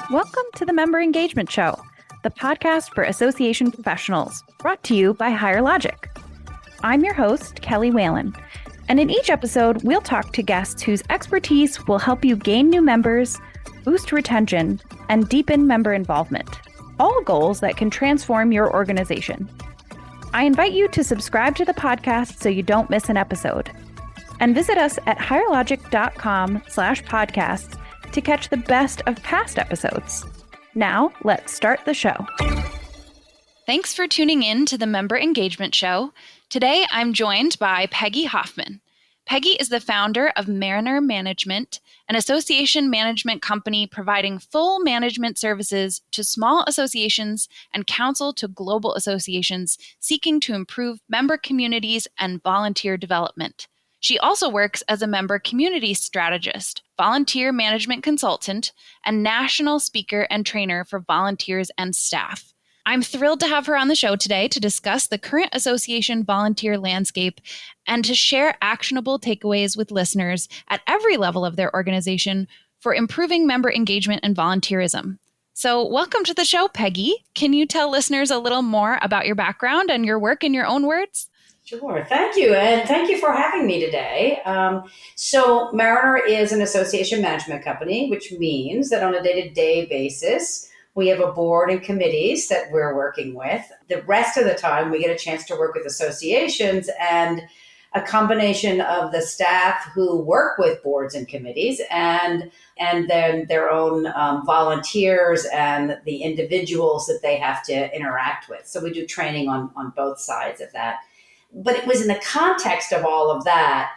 Welcome to the Member Engagement Show, the podcast for association professionals, brought to you by Higher Logic. I'm your host, Kelly Whelan, and in each episode, we'll talk to guests whose expertise will help you gain new members, boost retention, and deepen member involvement, all goals that can transform your organization. I invite you to subscribe to the podcast so you don't miss an episode, and visit us at higherlogic.com/podcasts to catch the best of past episodes. Now, let's start the show. Thanks for tuning in to the Member Engagement Show. Today, I'm joined by Peggy Hoffman. Peggy is the founder of Mariner Management, an association management company providing full management services to small associations and counsel to global associations seeking to improve member communities and volunteer development. She also works as a member community strategist, volunteer management consultant, and national speaker and trainer for volunteers and staff. I'm thrilled to have her on the show today to discuss the current association volunteer landscape and to share actionable takeaways with listeners at every level of their organization for improving member engagement and volunteerism. So welcome to the show, Peggy. Can you tell listeners a little more about your background and your work in your own words? Sure. Thank you. And thank you for having me today. So Mariner is an association management company, which means that on a day-to-day basis, we have a board and committees that we're working with. The rest of the time, we get a chance to work with associations and a combination of the staff who work with boards and committees and then their own volunteers and the individuals that they have to interact with. So we do training on both sides of that. But it was in the context of all of that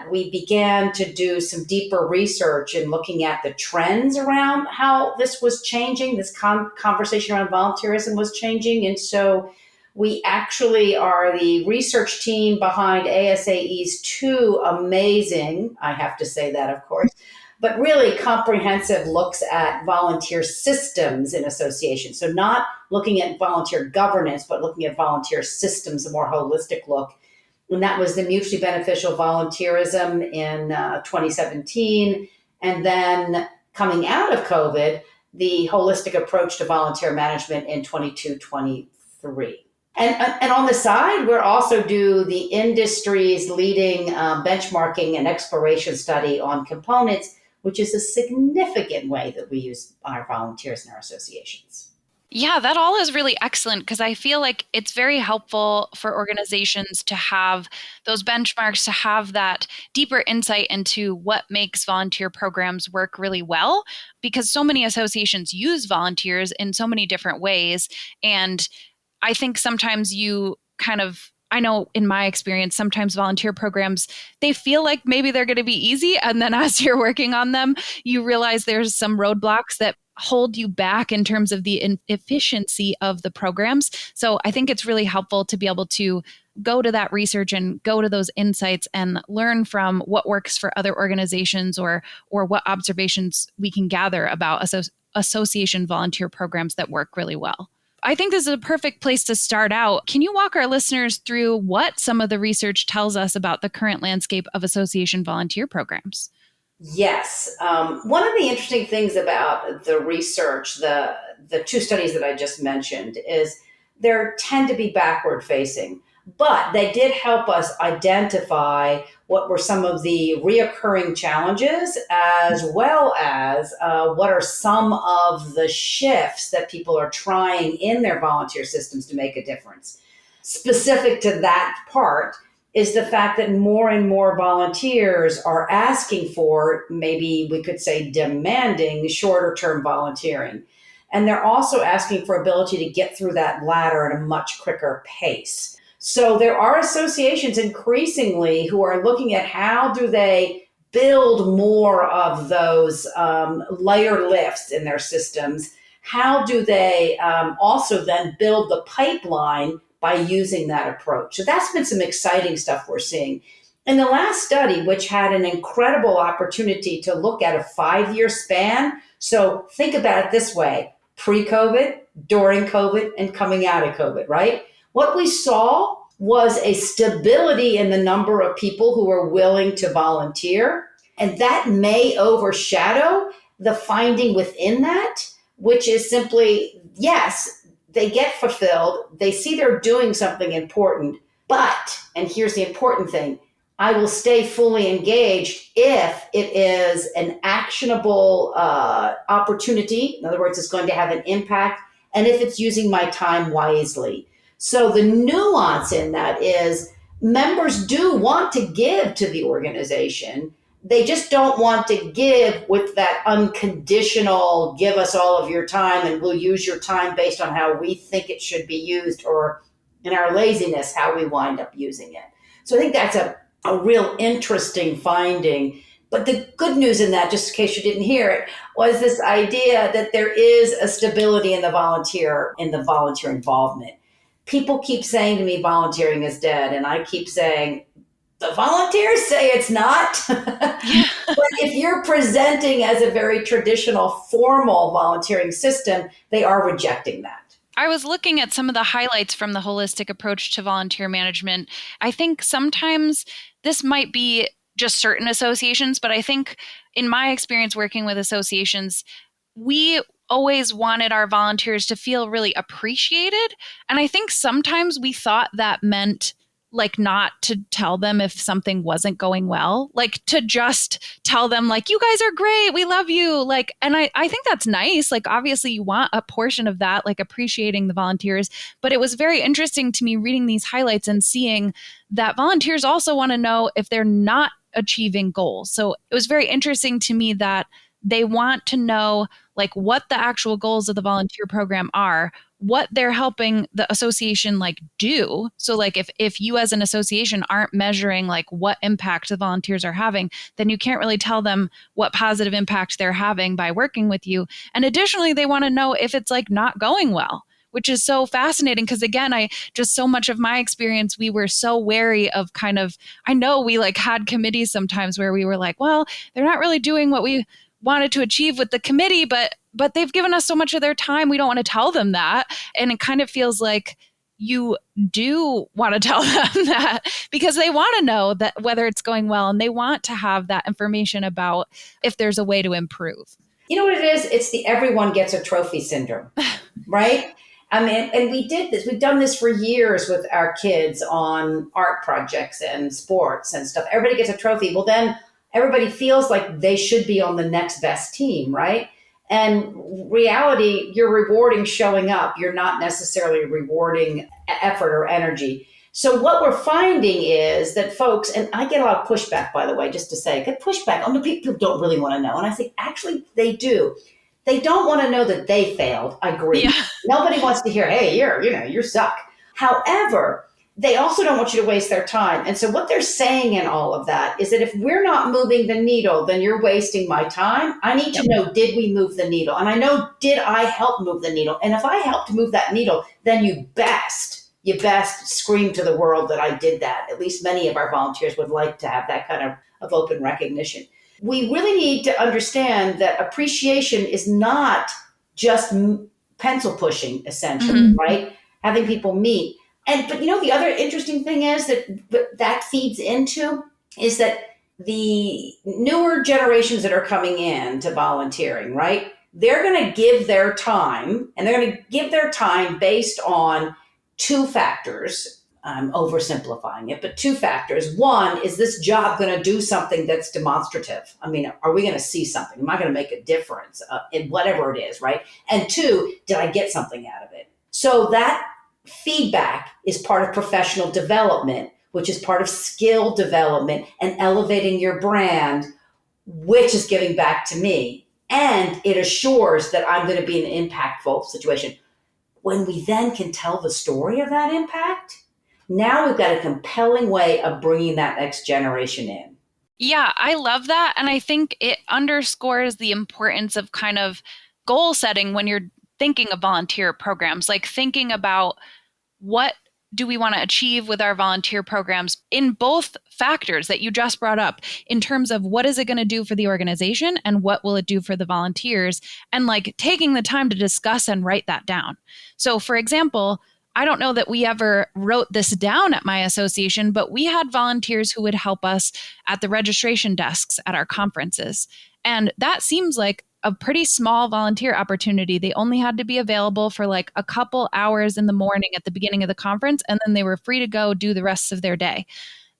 we began to do some deeper research in looking at the trends around how this was changing, this conversation around volunteerism was changing. And so we actually are the research team behind ASAE's two amazing, I have to say that, of course, but really comprehensive looks at volunteer systems in associations. So not looking at volunteer governance, but looking at volunteer systems, a more holistic look. And that was the mutually beneficial volunteerism in 2017. And then coming out of COVID, the holistic approach to volunteer management in 22-23. And on the side, we're also do the industry's leading benchmarking and exploration study on components, which is a significant way that we use our volunteers in our associations. Yeah, that all is really excellent because I feel like it's very helpful for organizations to have those benchmarks, to have that deeper insight into what makes volunteer programs work really well, because so many associations use volunteers in so many different ways. And I think sometimes I know in my experience, sometimes volunteer programs, they feel like maybe they're going to be easy. And then as you're working on them, you realize there's some roadblocks that hold you back in terms of the efficiency of the programs. So I think it's really helpful to be able to go to that research and go to those insights and learn from what works for other organizations or what observations we can gather about association volunteer programs that work really well. I think this is a perfect place to start out. Can you walk our listeners through what some of the research tells us about the current landscape of association volunteer programs? Yes. One of the interesting things about the research, the two studies that I just mentioned, is they tend to be backward facing, but they did help us identify what were some of the reoccurring challenges, as well as what are some of the shifts that people are trying in their volunteer systems to make a difference. Specific to that part is the fact that more and more volunteers are asking for, maybe we could say demanding, shorter term volunteering. And they're also asking for ability to get through that ladder at a much quicker pace. So there are associations increasingly who are looking at how do they build more of those layer lifts in their systems. How do they also then build the pipeline by using that approach? So that's been some exciting stuff we're seeing. In the last study, which had an incredible opportunity to look at a 5-year span, so think about it this way, pre-COVID, during COVID, and coming out of COVID, right? What we saw was a stability in the number of people who were willing to volunteer, and that may overshadow the finding within that, which is simply, yes, they get fulfilled, they see they're doing something important, but, and here's the important thing, I will stay fully engaged if it is an actionable opportunity. In other words, it's going to have an impact, and if it's using my time wisely. So the nuance in that is members do want to give to the organization. They just don't want to give with that unconditional, give us all of your time and we'll use your time based on how we think it should be used, or in our laziness, how we wind up using it. So I think that's a real interesting finding. But the good news in that, just in case you didn't hear it, was this idea that there is a stability in the volunteer involvement. People keep saying to me volunteering is dead, and I keep saying the volunteers say it's not. Yeah. But if you're presenting as a very traditional formal volunteering system, they are rejecting that. I was looking at some of the highlights from the holistic approach to volunteer management. I think sometimes this might be just certain associations, but I think in my experience working with associations, we always wanted our volunteers to feel really appreciated. And I think sometimes we thought that meant like not to tell them if something wasn't going well, like to just tell them like, you guys are great, we love you. Like, and I think that's nice. Like, obviously you want a portion of that, like appreciating the volunteers. But it was very interesting to me reading these highlights and seeing that volunteers also want to know if they're not achieving goals. So it was very interesting to me that they want to know like what the actual goals of the volunteer program are, what they're helping the association like do. So like if you as an association aren't measuring like what impact the volunteers are having, then you can't really tell them what positive impact they're having by working with you. And additionally, they want to know if it's like not going well, which is so fascinating because again, I just so much of my experience, we were so wary of kind of, I know we like had committees sometimes where we were like, well, they're not really doing what we wanted to achieve with the committee, but they've given us so much of their time, we don't want to tell them that. And it kind of feels like you do want to tell them that because they want to know that whether it's going well, and they want to have that information about if there's a way to improve. You know what it is? It's the everyone gets a trophy syndrome, right? I mean, and we did this. We've done this for years with our kids on art projects and sports and stuff. Everybody gets a trophy. Well, then everybody feels like they should be on the next best team, right? And reality, you're rewarding showing up. You're not necessarily rewarding effort or energy. So what we're finding is that folks, and I get a lot of pushback, by the way, just to say, get pushback on the people who don't really want to know. And I say, actually, they do. They don't want to know that they failed. I agree. Yeah. Nobody wants to hear, hey, you suck. However, they also don't want you to waste their time. And so what they're saying in all of that is that if we're not moving the needle, then you're wasting my time. I need to know, did we move the needle? And I know, did I help move the needle? And if I helped move that needle, then you best scream to the world that I did that. At least many of our volunteers would like to have that kind of open recognition. We really need to understand that appreciation is not just pencil pushing, essentially, right? Having people meet. But the other interesting thing is that feeds into is that the newer generations that are coming in to volunteering, right? They're going to give their time, and they're going to give their time based on two factors. I'm oversimplifying it, but two factors. One, is this job going to do something that's demonstrative? I mean, are we going to see something? Am I going to make a difference in whatever it is, right? And two, did I get something out of it? So that feedback is part of professional development, which is part of skill development and elevating your brand, which is giving back to me. And it assures that I'm going to be in an impactful situation. When we then can tell the story of that impact, now we've got a compelling way of bringing that next generation in. Yeah, I love that. And I think it underscores the importance of kind of goal setting when you're thinking of volunteer programs, like thinking about what do we want to achieve with our volunteer programs in both factors that you just brought up in terms of what is it going to do for the organization and what will it do for the volunteers, and like taking the time to discuss and write that down. So for example, I don't know that we ever wrote this down at my association, but we had volunteers who would help us at the registration desks at our conferences. And that seems like a pretty small volunteer opportunity. They only had to be available for like a couple hours in the morning at the beginning of the conference, and then they were free to go do the rest of their day.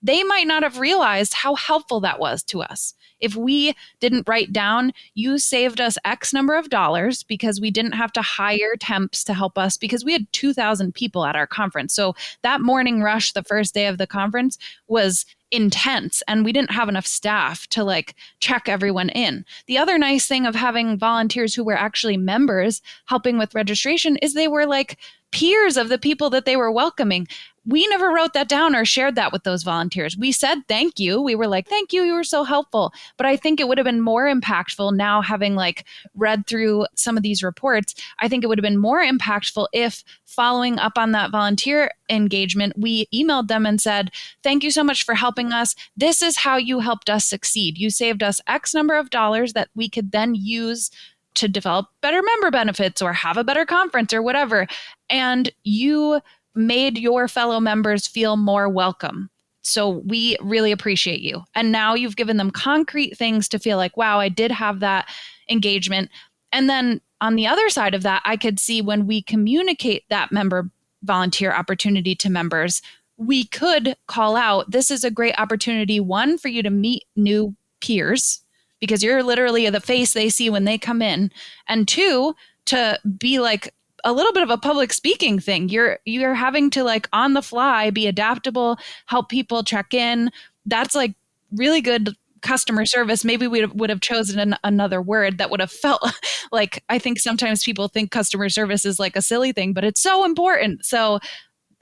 They might not have realized how helpful that was to us. If we didn't write down, you saved us X number of dollars because we didn't have to hire temps to help us because we had 2,000 people at our conference. So that morning rush, the first day of the conference, was intense and we didn't have enough staff to like check everyone in. The other nice thing of having volunteers who were actually members helping with registration is they were like peers of the people that they were welcoming. We never wrote that down or shared that with those volunteers. We said thank you. We were like, thank you, you were so helpful. But I think it would have been more impactful now, having like read through some of these reports. I think it would have been more impactful if, following up on that volunteer engagement, we emailed them and said, thank you so much for helping us. This is how you helped us succeed. You saved us X number of dollars that we could then use to develop better member benefits or have a better conference or whatever. And you made your fellow members feel more welcome. So we really appreciate you. And now you've given them concrete things to feel like, wow, I did have that engagement. And then on the other side of that, I could see when we communicate that member volunteer opportunity to members, we could call out, this is a great opportunity, one, for you to meet new peers, because you're literally the face they see when they come in. And two, to be like a little bit of a public speaking thing. You're having to like on the fly be adaptable, help people check in. That's like really good customer service. Maybe we would have chosen another word that would have felt like, I think sometimes people think customer service is like a silly thing, but it's so important. So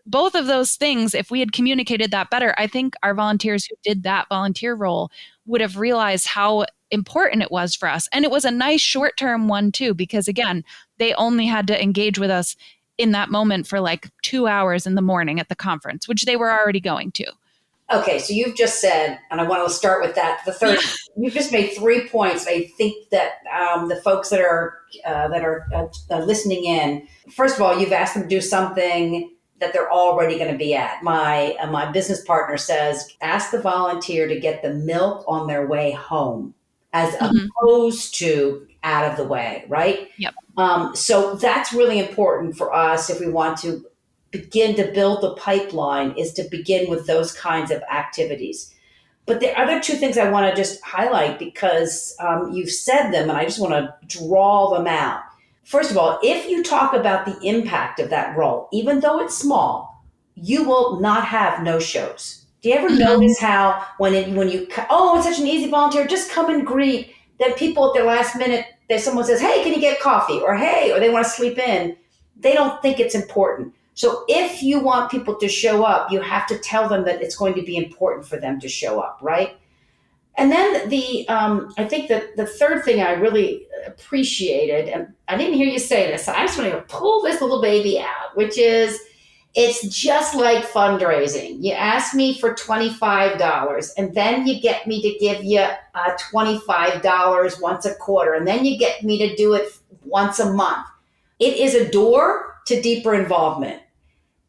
both of those things, if we had communicated that better, I think our volunteers who did that volunteer role would have realized how important it was for us. And it was a nice short-term one too, because again, they only had to engage with us in that moment for like 2 hours in the morning at the conference, which they were already going to. Okay, so you've just said, and I want to start with that. The third, you've just made 3 points. I think that the folks that are listening in, first of all, you've asked them to do something that they're already going to be at. My business partner says, ask the volunteer to get the milk on their way home, as Mhm. opposed to out of the way, right? Yep. So that's really important for us if we want to begin to build the pipeline, is to begin with those kinds of activities. But the other two things I want to just highlight, because you've said them and I just want to draw them out. First of all, if you talk about the impact of that role, even though it's small, you will not have no shows. Do you ever Mhm. notice how when you, oh, it's such an easy volunteer, just come and greet, then people at their last minute, that someone says, hey, can you get coffee? Or hey, or they want to sleep in. They don't think it's important. So if you want people to show up, you have to tell them that it's going to be important for them to show up, right? And then I think that the third thing I really appreciated, and I didn't hear you say this, so I just want to pull this little baby out, which is, it's just like fundraising. You ask me for $25, and then you get me to give you $25 once a quarter, and then you get me to do it once a month. It is a door to deeper involvement.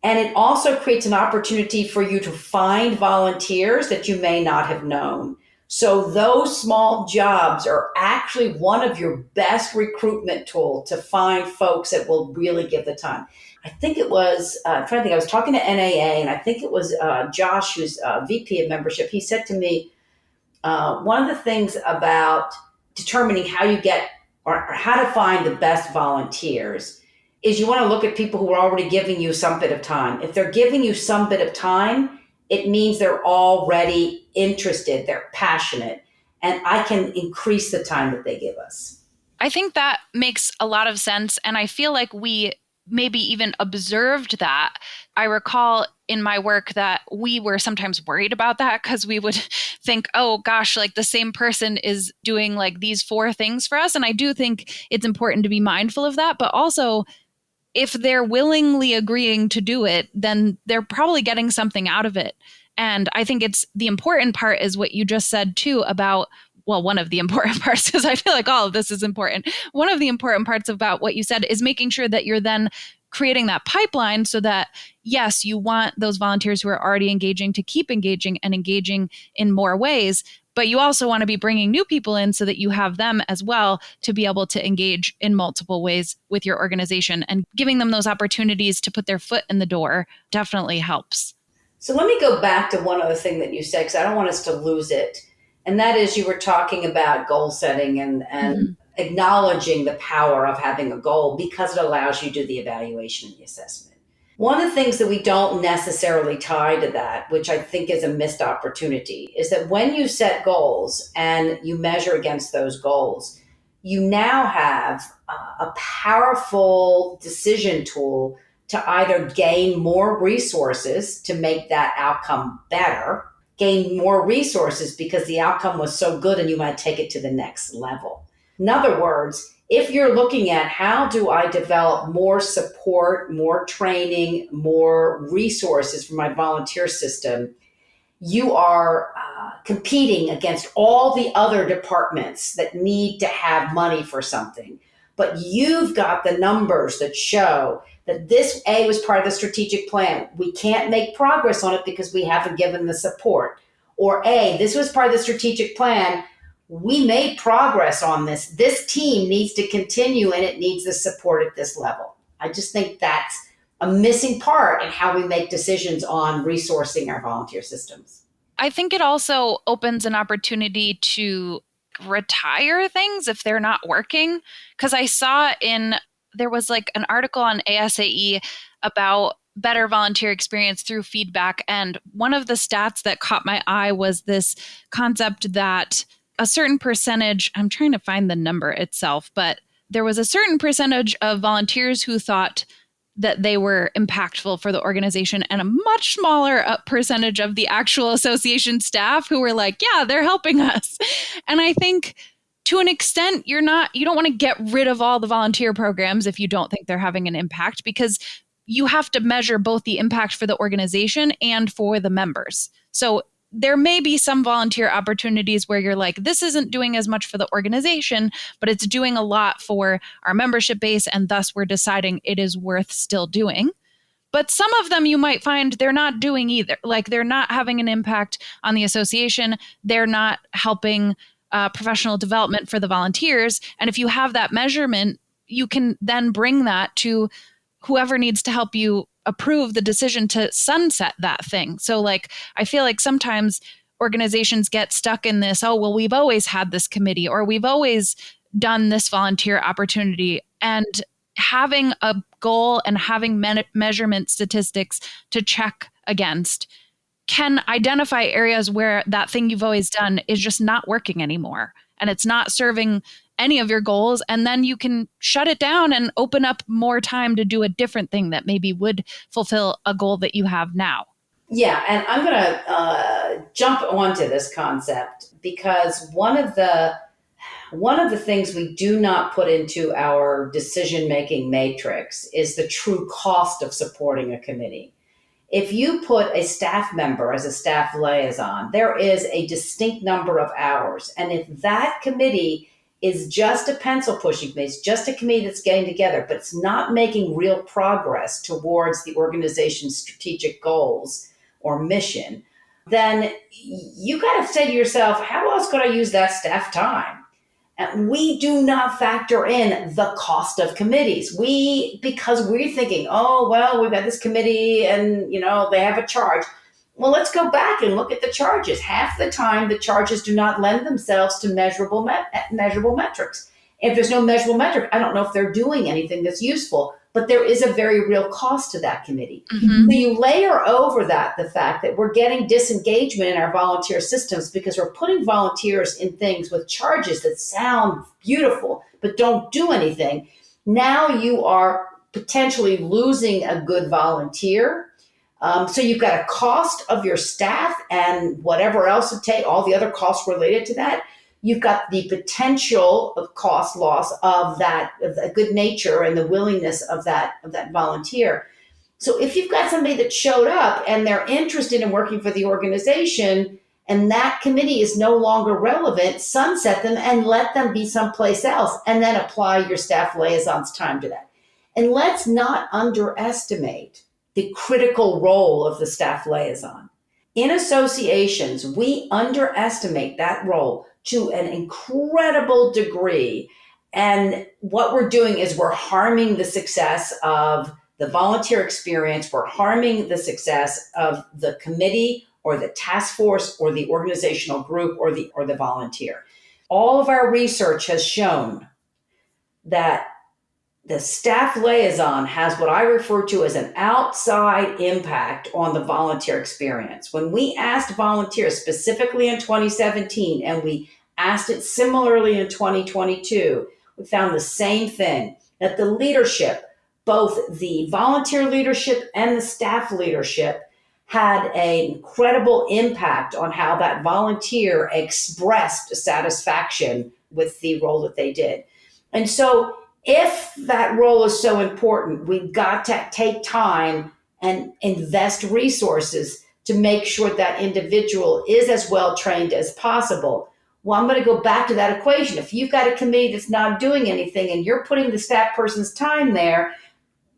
And it also creates an opportunity for you to find volunteers that you may not have known. So those small jobs are actually one of your best recruitment tool to find folks that will really give the time. I think it was, I'm trying to think, I was talking to NAA, and I think it was Josh, who's VP of membership. He said to me, one of the things about determining how you get, or how to find the best volunteers, is you want to look at people who are already giving you some bit of time. If they're giving you some bit of time, it means they're already interested, they're passionate, and I can increase the time that they give us. I think that makes a lot of sense. And I feel like we maybe even observed that. I recall in my work that we were sometimes worried about that because we would think, oh gosh, like the same person is doing like these four things for us. And I do think it's important to be mindful of that. But also, if they're willingly agreeing to do it, then they're probably getting something out of it. And I think it's the important part is what you just said too about, well, one of the important parts, because I feel like all of this is important. One of the important parts about what you said is making sure that you're then creating that pipeline so that, yes, you want those volunteers who are already engaging to keep engaging and engaging in more ways. but you also want to be bringing new people in so that you have them as well to be able to engage in multiple ways with your organization, and giving them those opportunities to put their foot in the door definitely helps. So let me go back to one other thing that you said, because I don't want us to lose it. And that is, you were talking about goal setting and Mhm. acknowledging the power of having a goal because it allows you to do the evaluation and the assessment. One of the things that we don't necessarily tie to that, which I think is a missed opportunity, is that when you set goals and you measure against those goals, you now have a powerful decision tool to either gain more resources to make that outcome better, gain more resources because the outcome was so good and you might take it to the next level. In other words, if you're looking at how do I develop more support, more training, more resources for my volunteer system, you are competing against all the other departments that need to have money for something. But you've got the numbers that show that this A was part of the strategic plan. We can't make progress on it because we haven't given the support. Or A, this was part of the strategic plan. We made progress on this. This team needs to continue and it needs the support at this level. I just think that's a missing part in how we make decisions on resourcing our volunteer systems. I think it also opens an opportunity to retire things if they're not working. Because I saw there was like an article on ASAE about better volunteer experience through feedback. And one of the stats that caught my eye was this concept that a certain percentage, I'm trying to find the number itself, but there was a certain percentage of volunteers who thought that they were impactful for the organization, and a much smaller percentage of the actual association staff who were like, yeah, they're helping us. And I think to an extent, you don't want to get rid of all the volunteer programs if you don't think they're having an impact, because you have to measure both the impact for the organization and for the members. So there may be some volunteer opportunities where you're like, this isn't doing as much for the organization, but it's doing a lot for our membership base, and thus we're deciding it is worth still doing. But some of them you might find they're not doing either. Like, they're not having an impact on the association. They're not helping professional development for the volunteers. And if you have that measurement, you can then bring that to whoever needs to help you approve the decision to sunset that thing. So, like, I feel like sometimes organizations get stuck in this, oh, well, we've always had this committee, or we've always done this volunteer opportunity. And having a goal and having measurement statistics to check against can identify areas where that thing you've always done is just not working anymore and it's not serving any of your goals. And then you can shut it down and open up more time to do a different thing that maybe would fulfill a goal that you have now. Yeah, and I'm going to jump onto this concept because one of the things we do not put into our decision making matrix is the true cost of supporting a committee. If you put a staff member as a staff liaison, there is a distinct number of hours. And if that committee is just a pencil pushing committee, it's just a committee that's getting together, but it's not making real progress towards the organization's strategic goals or mission, then you got to say to yourself, how else could I use that staff time? And we do not factor in the cost of committees. Because we're thinking, oh, well, we've got this committee and, they have a charge. Well, let's go back and look at the charges. Half the time, the charges do not lend themselves to measurable metrics. If there's no measurable metric, I don't know if they're doing anything that's useful, but there is a very real cost to that committee. Mm-hmm. So you layer over that the fact that we're getting disengagement in our volunteer systems because we're putting volunteers in things with charges that sound beautiful but don't do anything. Now you are potentially losing a good volunteer. So you've got a cost of your staff and whatever else it takes, all the other costs related to that. You've got the potential of cost loss of the good nature and the willingness of that volunteer. So if you've got somebody that showed up and they're interested in working for the organization and that committee is no longer relevant, sunset them and let them be someplace else, and then apply your staff liaison's time to that. And let's not underestimate the critical role of the staff liaison. In associations, we underestimate that role to an incredible degree. And what we're doing is we're harming the success of the volunteer experience, we're harming the success of the committee or the task force or the organizational group or the volunteer. All of our research has shown that the staff liaison has what I refer to as an outside impact on the volunteer experience. When we asked volunteers specifically in 2017, and we asked it similarly in 2022, we found the same thing, that the leadership, both the volunteer leadership and the staff leadership, had an incredible impact on how that volunteer expressed satisfaction with the role that they did. And so if that role is so important, we've got to take time and invest resources to make sure that individual is as well trained as possible. Well, I'm going to go back to that equation. If you've got a committee that's not doing anything and you're putting the staff person's time there,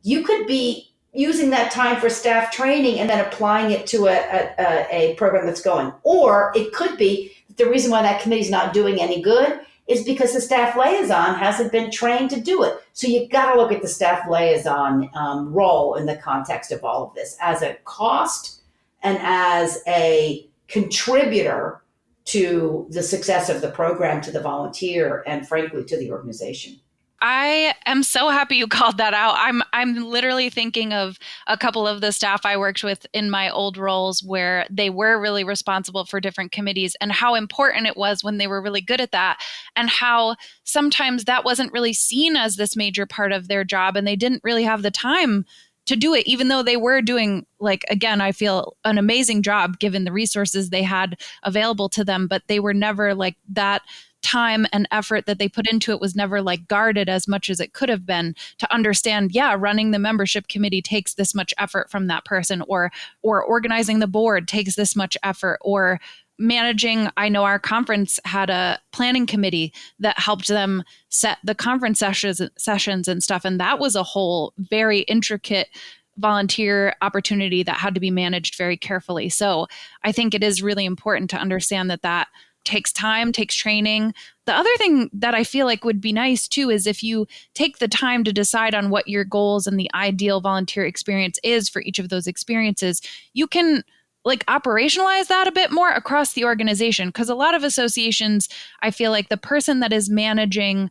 you could be using that time for staff training and then applying it to a program that's going. Or it could be the reason why that committee is not doing any good is because the staff liaison hasn't been trained to do it. So you've got to look at the staff liaison role in the context of all of this as a cost and as a contributor to the success of the program, to the volunteer, and frankly, to the organization. I am so happy you called that out. I'm literally thinking of a couple of the staff I worked with in my old roles where they were really responsible for different committees and how important it was when they were really good at that, and how sometimes that wasn't really seen as this major part of their job and they didn't really have the time to do it, even though they were doing, like, again, I feel an amazing job given the resources they had available to them, but they were never like that time and effort that they put into it was never like guarded as much as it could have been to understand, yeah, running the membership committee takes this much effort from that person, or organizing the board takes this much effort, or managing. I know our conference had a planning committee that helped them set the conference sessions and stuff, and that was a whole very intricate volunteer opportunity that had to be managed very carefully. So I think it is really important to understand that takes time, takes training. The other thing that I feel like would be nice too is if you take the time to decide on what your goals and the ideal volunteer experience is for each of those experiences, you can like operationalize that a bit more across the organization. Because a lot of associations, I feel like the person that is managing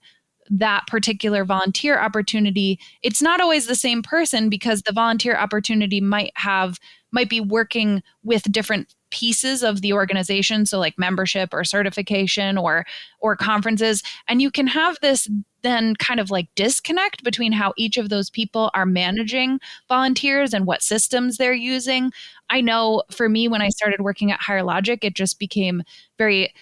that particular volunteer opportunity, it's not always the same person because the volunteer opportunity might be working with different pieces of the organization, so like membership or certification or conferences, and you can have this then kind of like disconnect between how each of those people are managing volunteers and what systems they're using. I know for me, when I started working at Higher Logic, it just became very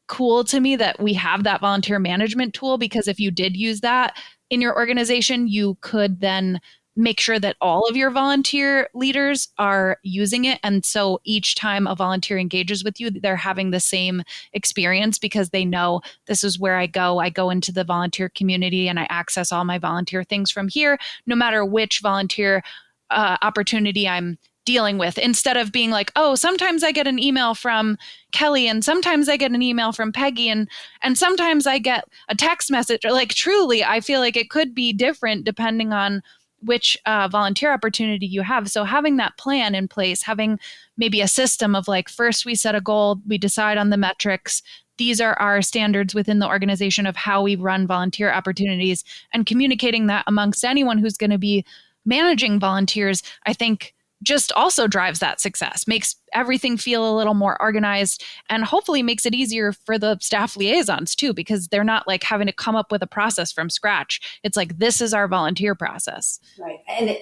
cool to me that we have that volunteer management tool, because if you did use that in your organization, you could then make sure that all of your volunteer leaders are using it. And so each time a volunteer engages with you, they're having the same experience because they know this is where I go. I go into the volunteer community and I access all my volunteer things from here, no matter which volunteer opportunity I'm dealing with, instead of being like, oh, sometimes I get an email from Kelly and sometimes I get an email from Peggy and sometimes I get a text message. Or like, truly, I feel like it could be different depending on which volunteer opportunity you have. So having that plan in place, having maybe a system of like, first we set a goal, we decide on the metrics. These are our standards within the organization of how we run volunteer opportunities, and communicating that amongst anyone who's going to be managing volunteers, I think just also drives that success, makes everything feel a little more organized, and hopefully makes it easier for the staff liaisons too, because they're not like having to come up with a process from scratch. It's like, this is our volunteer process. Right. And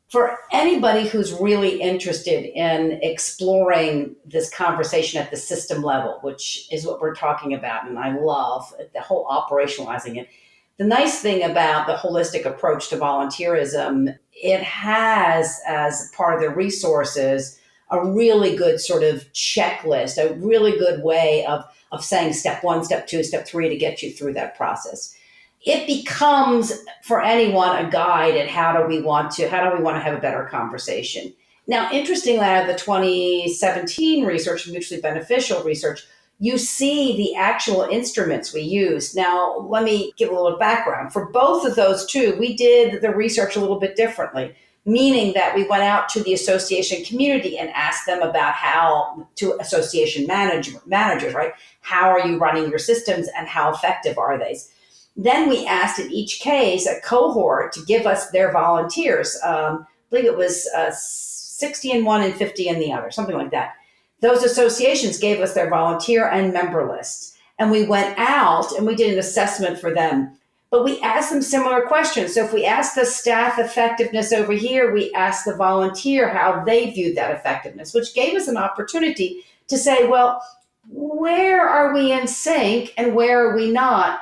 for anybody who's really interested in exploring this conversation at the system level, which is what we're talking about, and I love the whole operationalizing it. The nice thing about the holistic approach to volunteerism, it has as part of the resources a really good sort of checklist, a really good way of saying step one, step two, step three to get you through that process. It becomes for anyone a guide at how do we want to have a better conversation. Now, interestingly, out of the 2017 research, mutually beneficial research, you see the actual instruments we use. Now, let me give a little background. For both of those two, we did the research a little bit differently, meaning that we went out to the association community and asked them about how, to association managers, right? How are you running your systems and how effective are they? Then we asked in each case a cohort to give us their volunteers. I believe it was 60 in one and 50 in the other, something like that. Those associations gave us their volunteer and member lists. And we went out and we did an assessment for them. But we asked them similar questions. So if we asked the staff effectiveness over here, we asked the volunteer how they viewed that effectiveness, which gave us an opportunity to say, well, where are we in sync and where are we not?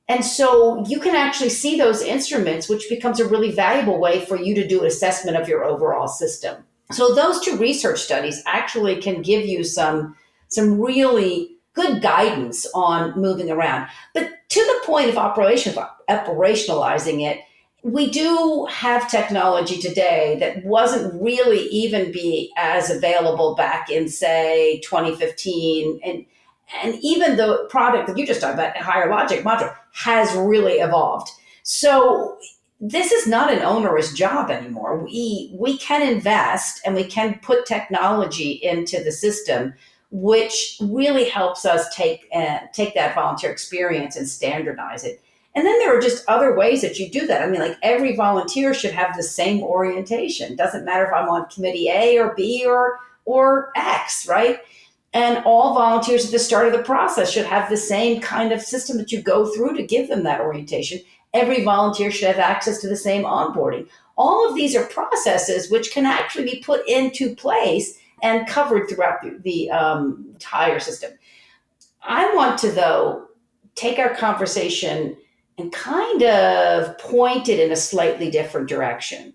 And so you can actually see those instruments, which becomes a really valuable way for you to do assessment of your overall system. So those two research studies actually can give you some really good guidance on moving around. But to the point of operationalizing it, we do have technology today that wasn't really even be as available back in, say, 2015. And even the product that you just talked about, Higher Logic module, has really evolved. So this is not an onerous job anymore. We can invest and we can put technology into the system, which really helps us take that volunteer experience and standardize it. And then there are just other ways that you do that. I mean, like every volunteer should have the same orientation. Doesn't matter if I'm on committee A or B or X, right? And all volunteers at the start of the process should have the same kind of system that you go through to give them that orientation. Every volunteer should have access to the same onboarding. All of these are processes which can actually be put into place and covered throughout the entire system. I want to, though, take our conversation and kind of point it in a slightly different direction.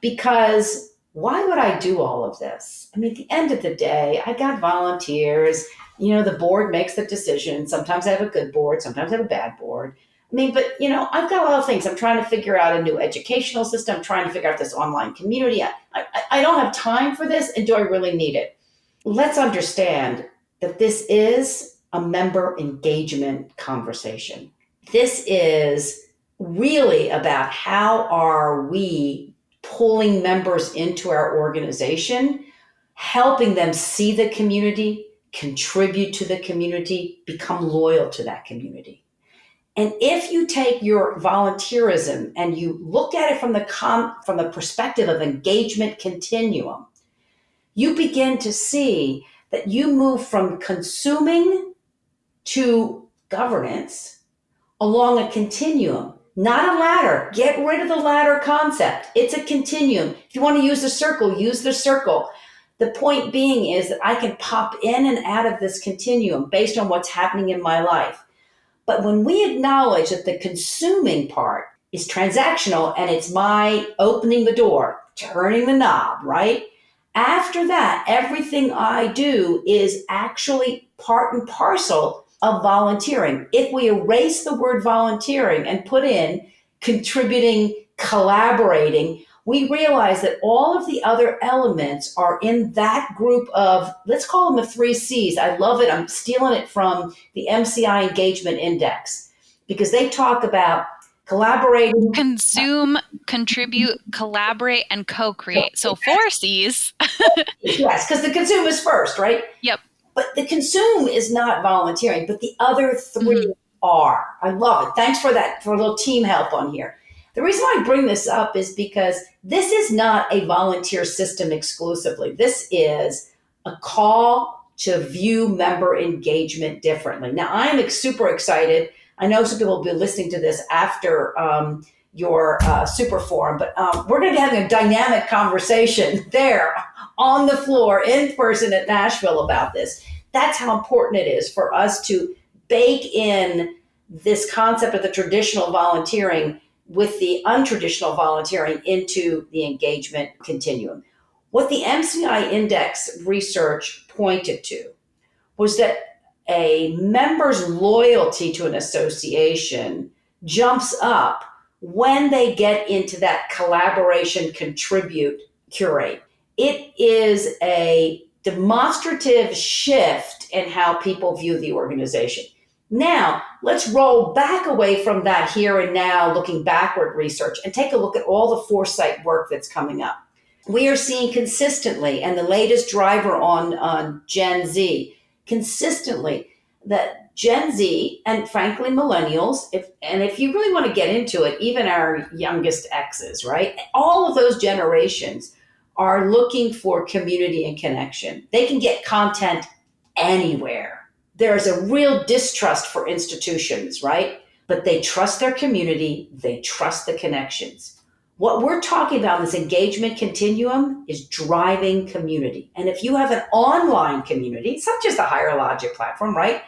Because why would I do all of this? I mean, at the end of the day, I got volunteers. The board makes the decision. Sometimes I have a good board, sometimes I have a bad board. I mean, but I've got a lot of things. I'm trying to figure out a new educational system. I'm trying to figure out this online community. I don't have time for this, and do I really need it? Let's understand that this is a member engagement conversation. This is really about how are we pulling members into our organization, helping them see the community, contribute to the community, become loyal to that community. And if you take your volunteerism and you look at it from the perspective of engagement continuum, you begin to see that you move from consuming to governance along a continuum, not a ladder. Get rid of the ladder concept. It's a continuum. If you want to use the circle, use the circle. The point being is that I can pop in and out of this continuum based on what's happening in my life. But when we acknowledge that the consuming part is transactional and it's my opening the door, turning the knob, right? After that, everything I do is actually part and parcel of volunteering. If we erase the word volunteering and put in contributing, collaborating, we realize that all of the other elements are in that group of, let's call them the 3 C's. I love it. I'm stealing it from the MCI Engagement Index because they talk about collaborating. Consume, contribute, collaborate, and co-create. So 4 C's. Yes, because the consume is first, right? Yep. But the consume is not volunteering, but the other 3 are. I love it. Thanks for that, for a little team help on here. The reason why I bring this up is because this is not a volunteer system exclusively. This is a call to view member engagement differently. Now, I'm super excited. I know some people will be listening to this after your super forum, but we're going to be having a dynamic conversation there on the floor in person at Nashville about this. That's how important it is for us to bake in this concept of the traditional volunteering with the untraditional volunteering into the engagement continuum. What the MCI Index research pointed to was that a member's loyalty to an association jumps up when they get into that collaboration, contribute, curate. It is a demonstrative shift in how people view the organization. Now, let's roll back away from that here and now, looking backward research, and take a look at all the foresight work that's coming up. We are seeing consistently, and the latest driver on Gen Z, consistently that Gen Z and frankly millennials, if you really want to get into it, even our youngest X's, right? All of those generations are looking for community and connection. They can get content anywhere. There's a real distrust for institutions, right? But they trust their community, they trust the connections. What we're talking about in this engagement continuum is driving community. And if you have an online community, it's not just a higher logic platform, right?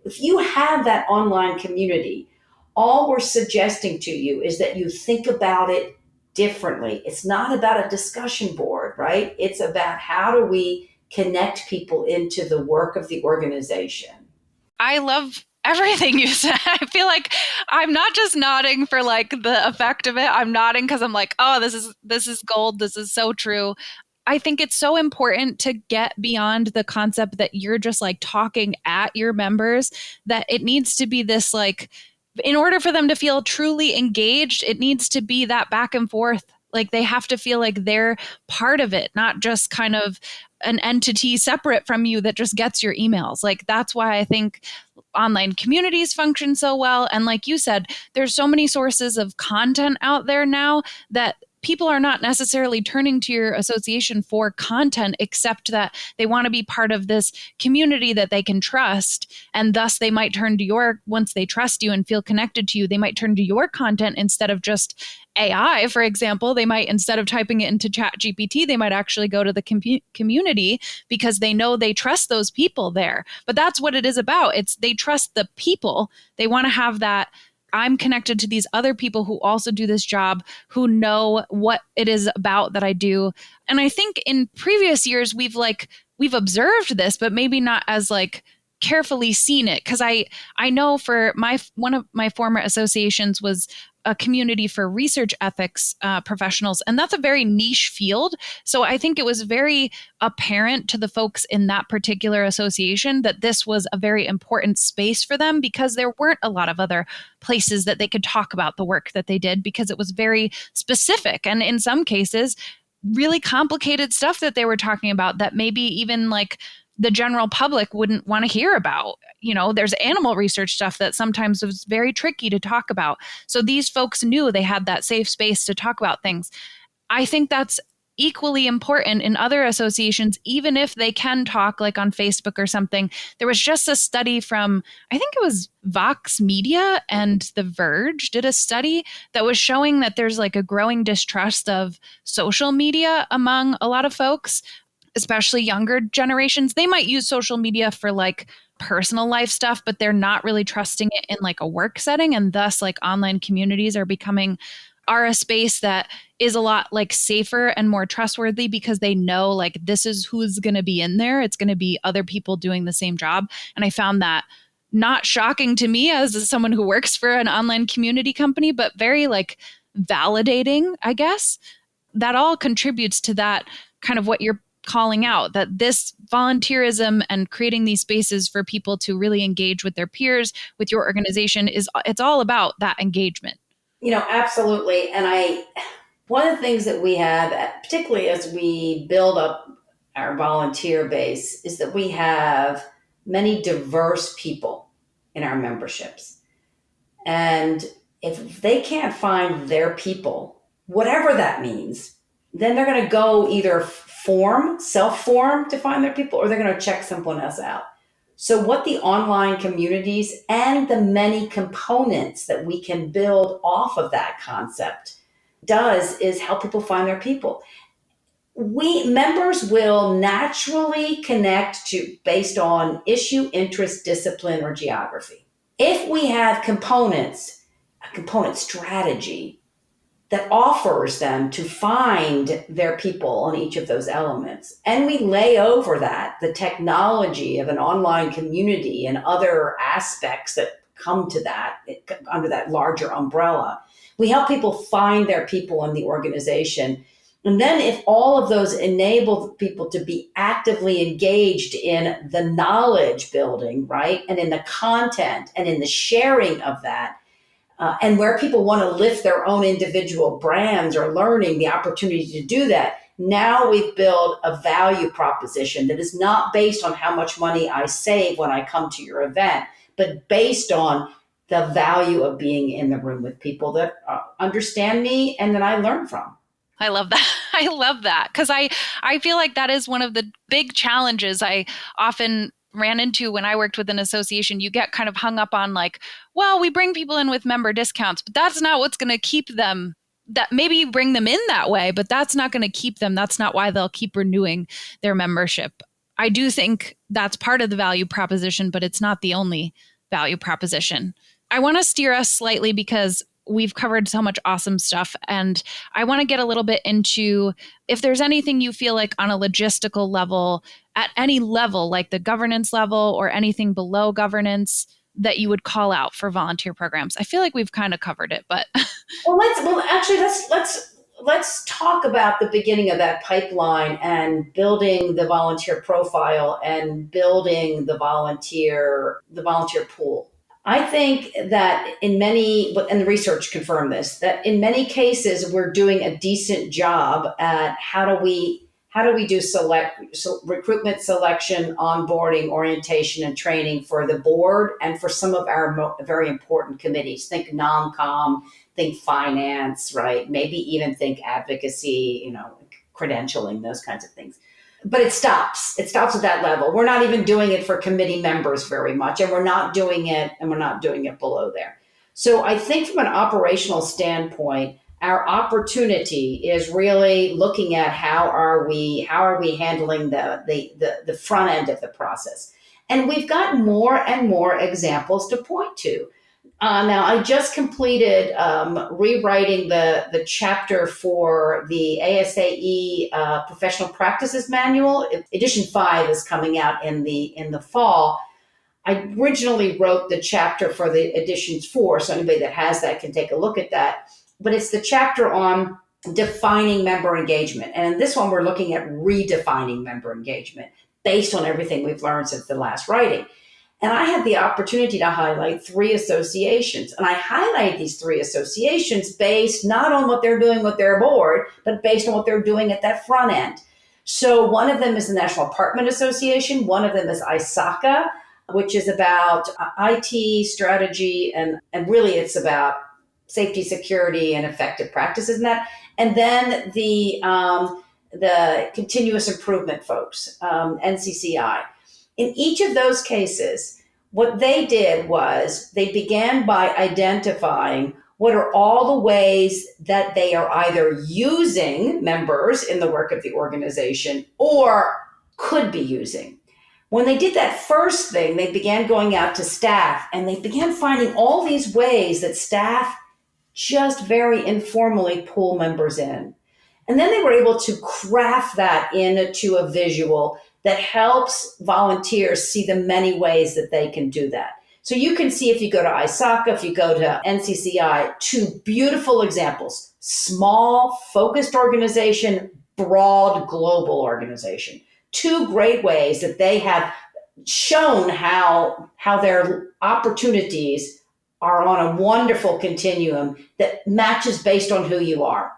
If you have that online community, all we're suggesting to you is that you think about it differently. It's not about a discussion board, right? It's about how do we connect people into the work of the organization. I love everything you said. I feel like I'm not just nodding for like the effect of it. I'm nodding because I'm like, oh, this is gold. This is so true. I think it's so important to get beyond the concept that you're just like talking at your members, that it needs to be this like, in order for them to feel truly engaged, it needs to be that back and forth. Like they have to feel like they're part of it, not just kind of an entity separate from you that just gets your emails. Like that's why I think online communities function so well. And like you said, there's so many sources of content out there now that people are not necessarily turning to your association for content, except that they want to be part of this community that they can trust. And thus they might turn to your, once they trust you and feel connected to you, they might turn to your content instead of just AI, for example. They might, instead of typing it into Chat GPT, they might actually go to the community because they know they trust those people there. But that's what it is about. It's they trust the people. They want to have that I'm connected to these other people who also do this job, who know what it is about that I do. And I think in previous years, we've observed this, but maybe not as like carefully seen it. Cause I know for one of my former associations was a community for research ethics professionals. And that's a very niche field. So I think it was very apparent to the folks in that particular association that this was a very important space for them, because there weren't a lot of other places that they could talk about the work that they did, because it was very specific. And in some cases, really complicated stuff that they were talking about that maybe even like the general public wouldn't want to hear about. You know, there's animal research stuff that sometimes was very tricky to talk about. So these folks knew they had that safe space to talk about things. I think that's equally important in other associations, even if they can talk like on Facebook or something. There was just a study from, I think it was Vox Media and The Verge did a study that was showing that there's like a growing distrust of social media among a lot of folks, especially younger generations. They might use social media for like personal life stuff, but they're not really trusting it in like a work setting. And thus, like online communities are a space that is a lot like safer and more trustworthy, because they know like this is who's going to be in there. It's going to be other people doing the same job. And I found that not shocking to me as someone who works for an online community company, but very like validating, I guess. That all contributes to that kind of what you're calling out, that this volunteerism and creating these spaces for people to really engage with their peers, with your organization, it's all about that engagement. Absolutely. One of the things that we have, particularly as we build up our volunteer base, is that we have many diverse people in our memberships. And if they can't find their people, whatever that means, then they're going to go either self form to find their people, or they're going to check someone else out. So, what the online communities and the many components that we can build off of that concept does is help people find their people. We members will naturally connect to based on issue, interest, discipline, or geography. If we have components, a component strategy that offers them to find their people on each of those elements, and we lay over that the technology of an online community and other aspects that come to that under that larger umbrella, we help people find their people in the organization. And then if all of those enable people to be actively engaged in the knowledge building, right? And in the content and in the sharing of that, and where people want to lift their own individual brands or learning, the opportunity to do that. Now we've built a value proposition that is not based on how much money I save when I come to your event, but based on the value of being in the room with people that understand me and that I learn from. I love that. I love that because I feel like that is one of the big challenges I often ran into when I worked with an association. You get kind of hung up on like, well, we bring people in with member discounts, but that's not what's going to keep them. That maybe you bring them in that way, but that's not going to keep them. That's not why they'll keep renewing their membership. I do think that's part of the value proposition, but it's not the only value proposition. I want to steer us slightly because we've covered so much awesome stuff. And I want to get a little bit into if there's anything you feel like on a logistical level, at any level, like the governance level or anything below governance, that you would call out for volunteer programs. I feel like we've kind of covered it, but Let's talk about the beginning of that pipeline and building the volunteer profile and building the volunteer pool. I think that in many, and the research confirmed this, that in many cases we're doing a decent job at how do we do recruitment, selection, onboarding, orientation, and training for the board and for some of our very important committees. Think non-com, think finance, right? Maybe even think advocacy, credentialing, those kinds of things. But it stops. It stops at that level. We're not even doing it for committee members very much, and we're not doing it below there. So I think from an operational standpoint, our opportunity is really looking at how are we handling the front end of the process. And we've got more and more examples to point to. Now, I just completed rewriting the chapter for the ASAE Professional Practices Manual. Edition 5 is coming out in the fall. I originally wrote the chapter for the editions 4, so anybody that has that can take a look at that. But it's the chapter on defining member engagement. And in this one, we're looking at redefining member engagement based on everything we've learned since the last writing. And I had the opportunity to highlight 3 associations. And I highlight these 3 associations based not on what they're doing with their board, but based on what they're doing at that front end. So one of them is the National Apartment Association. One of them is ISACA, which is about IT strategy. And really it's about safety, security, and effective practices in that. And then the continuous improvement folks, NCCI. In each of those cases, what they did was they began by identifying what are all the ways that they are either using members in the work of the organization or could be using. When they did that first thing, they began going out to staff and they began finding all these ways that staff just very informally pull members in. And then they were able to craft that into a visual that helps volunteers see the many ways that they can do that. So you can see if you go to ISACA, if you go to NCCI, 2 beautiful examples: small, focused organization, broad, global organization. 2 great ways that they have shown how their opportunities are on a wonderful continuum that matches based on who you are.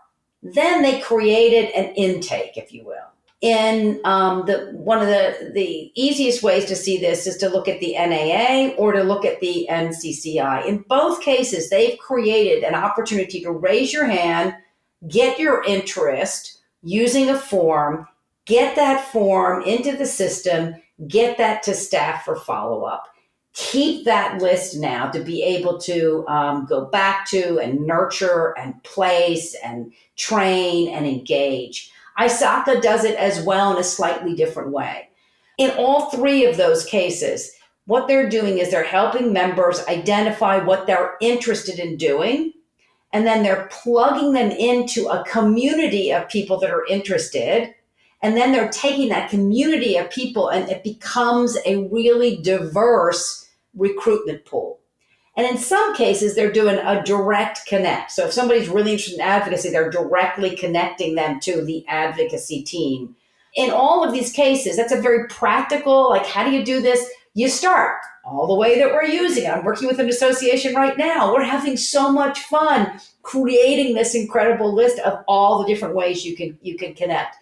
Then they created an intake, if you will. In one of the easiest ways to see this is to look at the NAA or to look at the NCCI. In both cases, they've created an opportunity to raise your hand, get your interest using a form, get that form into the system, get that to staff for follow-up. Keep that list now to be able to go back to and nurture and place and train and engage. ISACA does it as well in a slightly different way. In all 3 of those cases, what they're doing is they're helping members identify what they're interested in doing, and then they're plugging them into a community of people that are interested, and then they're taking that community of people and it becomes a really diverse recruitment pool. And in some cases, they're doing a direct connect. So if somebody's really interested in advocacy, they're directly connecting them to the advocacy team. In all of these cases, that's a very practical, like, how do you do this? You start all the way that we're using it. I'm working with an association right now. We're having so much fun creating this incredible list of all the different ways you can connect.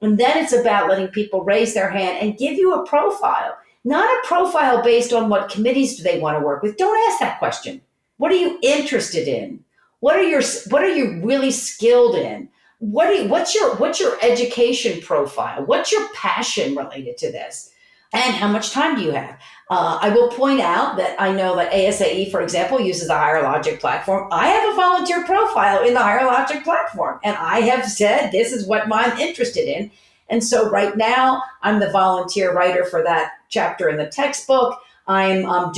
And then it's about letting people raise their hand and give you a profile, not a profile based on what committees do they want to work with. Don't ask that question. What are you interested in? What are you really skilled in? What's your education profile? What's your passion related to this? And how much time do you have? I will point out that I know that ASAE, for example, uses the Higher Logic platform. I have a volunteer profile in the Higher Logic platform, and I have said this is what I'm interested in. And so right now, I'm the volunteer writer for that chapter in the textbook. I'm on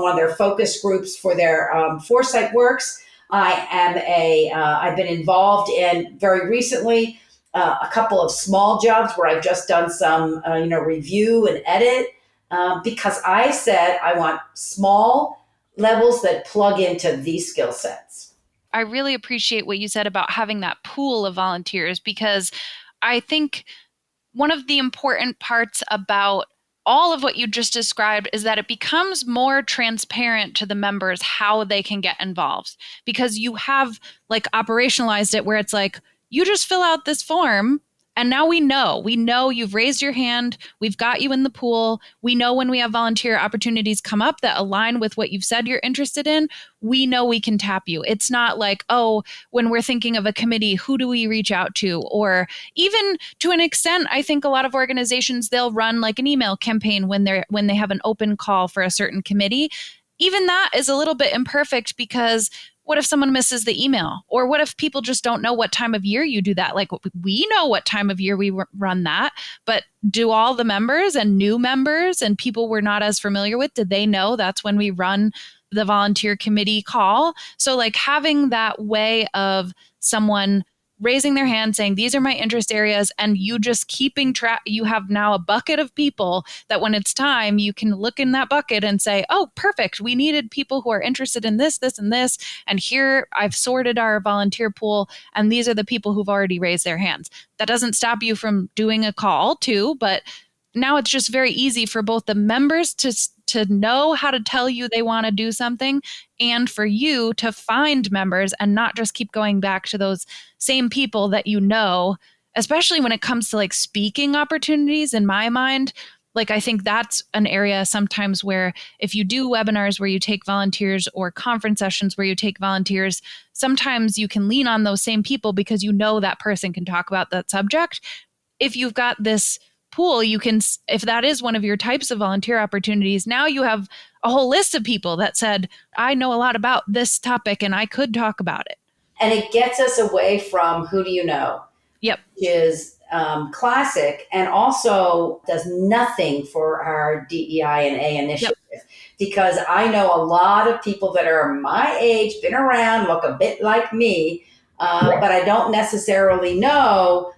one of their focus groups for their foresight works. I've been involved in very recently a couple of small jobs where I've just done some, review and edit because I said I want small levels that plug into these skill sets. I really appreciate what you said about having that pool of volunteers because I think one of the important parts about all of what you just described is that it becomes more transparent to the members how they can get involved because you have like operationalized it where it's like you just fill out this form and now we know you've raised your hand, we've got you in the pool, we know when we have volunteer opportunities come up that align with what you've said you're interested in, we know we can tap you. It's not like, oh, when we're thinking of a committee, who do we reach out to? Or even to an extent, I think a lot of organizations they'll run like an email campaign when they have an open call for a certain committee. Even that is a little bit imperfect because what if someone misses the email? Or what if people just don't know what time of year you do that? Like we know what time of year we run that, but do all the members and new members and people we're not as familiar with, did they know that's when we run the volunteer committee call? So like having that way of someone raising their hand saying these are my interest areas and you just keeping track, you have now a bucket of people that when it's time you can look in that bucket and say, oh perfect, we needed people who are interested in this and this, and here I've sorted our volunteer pool and these are the people who've already raised their hands. That doesn't stop you from doing a call too, but now it's just very easy for both the members to know how to tell you they want to do something and for you to find members and not just keep going back to those same people that you know, especially when it comes to like speaking opportunities in my mind. Like I think that's an area sometimes where if you do webinars where you take volunteers or conference sessions where you take volunteers, sometimes you can lean on those same people because you know that person can talk about that subject. If you've got this pool, you can, if that is one of your types of volunteer opportunities, now you have a whole list of people that said, I know a lot about this topic and I could talk about it. And it gets us away from who do you know, Yep. which is classic and also does nothing for our DEI and A Yep. initiative. Because I know a lot of people that are my age, been around, look a bit like me, but I don't necessarily know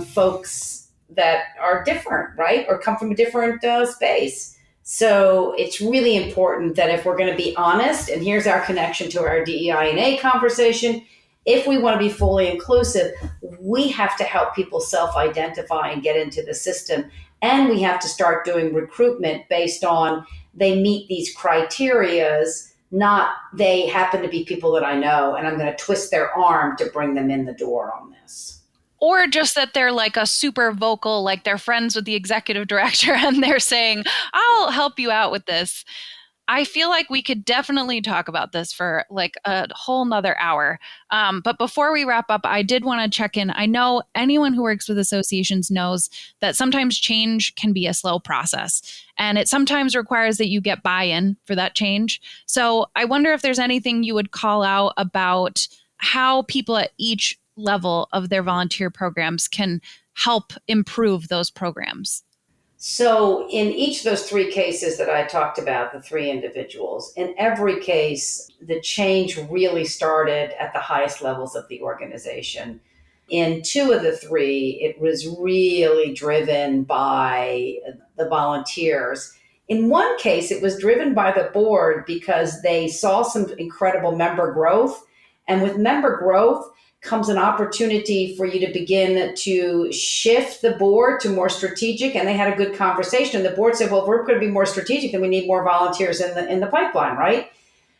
folks that are different, right? Or come from a different space. So it's really important that if we're going to be honest, and here's our connection to our DEI and A conversation, if we want to be fully inclusive, we have to help people self-identify and get into the system. And we have to start doing recruitment based on they meet these criterias, not they happen to be people that I know, and I'm going to twist their arm to bring them in the door on this. Or just that they're like a super vocal, like they're friends with the executive director and they're saying, I'll help you out with this. I feel like we could definitely talk about this for like a whole nother hour. But before we wrap up, I did want to check in. I know anyone who works with associations knows that sometimes change can be a slow process, and it sometimes requires that you get buy-in for that change. So I wonder if there's anything you would call out about how people at each level of their volunteer programs can help improve those programs. So, in each of those three cases that I talked about, the three individuals, in every case, the change really started at the highest levels of the organization. In two of the three, it was really driven by the volunteers. In one case, it was driven by the board because they saw some incredible member growth. And with member growth comes an opportunity for you to begin to shift the board to more strategic. And they had a good conversation. And the board said, well, if we're going to be more strategic, then we need more volunteers in the pipeline, right?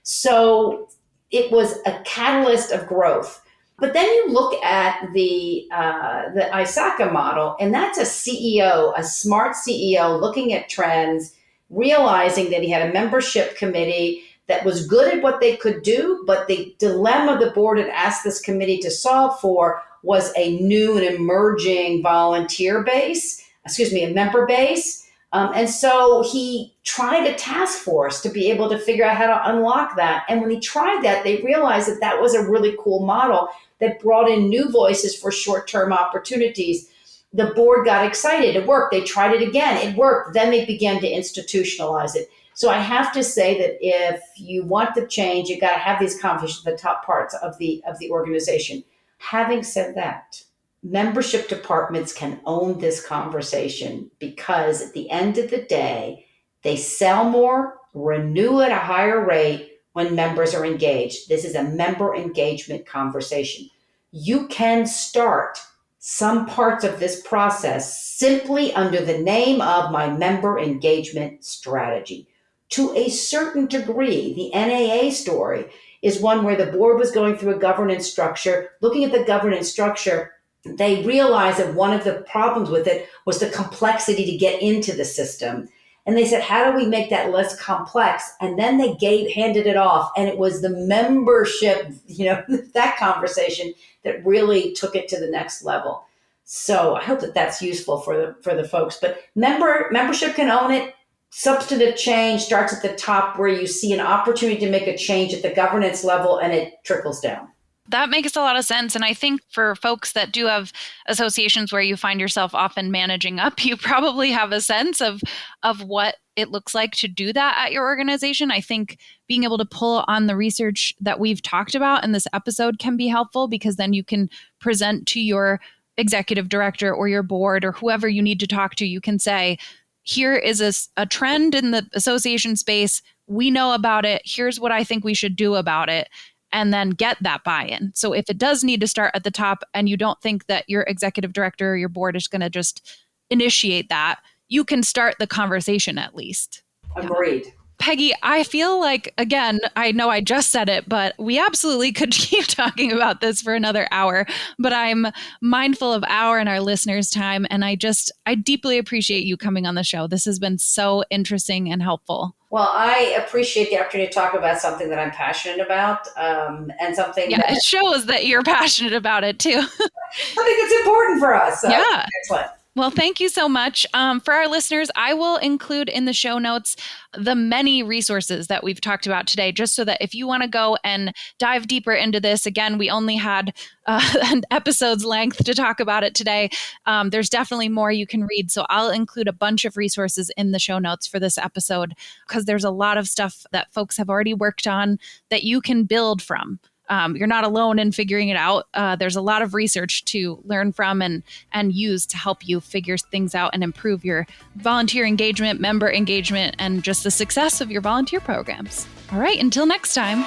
So it was a catalyst of growth. But then you look at the ISACA model, and that's a CEO, a smart CEO looking at trends, realizing that he had a membership committee that was good at what they could do, but the dilemma the board had asked this committee to solve for was a new and emerging volunteer base, excuse me, a member base. And so he tried a task force to be able to figure out how to unlock that. And when he tried that, they realized that that was a really cool model that brought in new voices for short-term opportunities. The board got excited. It worked. They tried it again. It worked. Then they began to institutionalize it. So I have to say that if you want the change, you got to have these conversations at the top parts of the organization. Having said that, membership departments can own this conversation because at the end of the day, they sell more, renew at a higher rate when members are engaged. This is a member engagement conversation. You can start some parts of this process simply under the name of my member engagement strategy. To a certain degree, the NAA story is one where the board was going through a governance structure, looking at the governance structure. They realized that one of the problems with it was the complexity to get into the system. And they said, how do we make that less complex? And then they handed it off. And it was the membership, that conversation that really took it to the next level. So I hope that that's useful for the folks. But membership can own it. Substantive change starts at the top where you see an opportunity to make a change at the governance level and it trickles down. That makes a lot of sense. And I think for folks that do have associations where you find yourself often managing up, you probably have a sense of what it looks like to do that at your organization. I think being able to pull on the research that we've talked about in this episode can be helpful because then you can present to your executive director or your board or whoever you need to talk to. You can say, here is a trend in the association space. We know about it. Here's what I think we should do about it. And then get that buy-in. So if it does need to start at the top and you don't think that your executive director or your board is going to just initiate that, you can start the conversation at least. Agreed. Yeah. Peggy, I feel like, again, I know I just said it, but we absolutely could keep talking about this for another hour, but I'm mindful of our and our listeners' time. And I deeply appreciate you coming on the show. This has been so interesting and helpful. Well, I appreciate the opportunity to talk about something that I'm passionate about and something that it shows that you're passionate about it too. Something that's important for us. So. Yeah. Excellent. Well, thank you so much. For our listeners, I will include in the show notes the many resources that we've talked about today, just so that if you want to go and dive deeper into this, again, we only had an episode's length to talk about it today. There's definitely more you can read. So I'll include a bunch of resources in the show notes for this episode because there's a lot of stuff that folks have already worked on that you can build from. You're not alone in figuring it out. There's a lot of research to learn from and use to help you figure things out and improve your volunteer engagement, member engagement, and just the success of your volunteer programs. All right, until next time.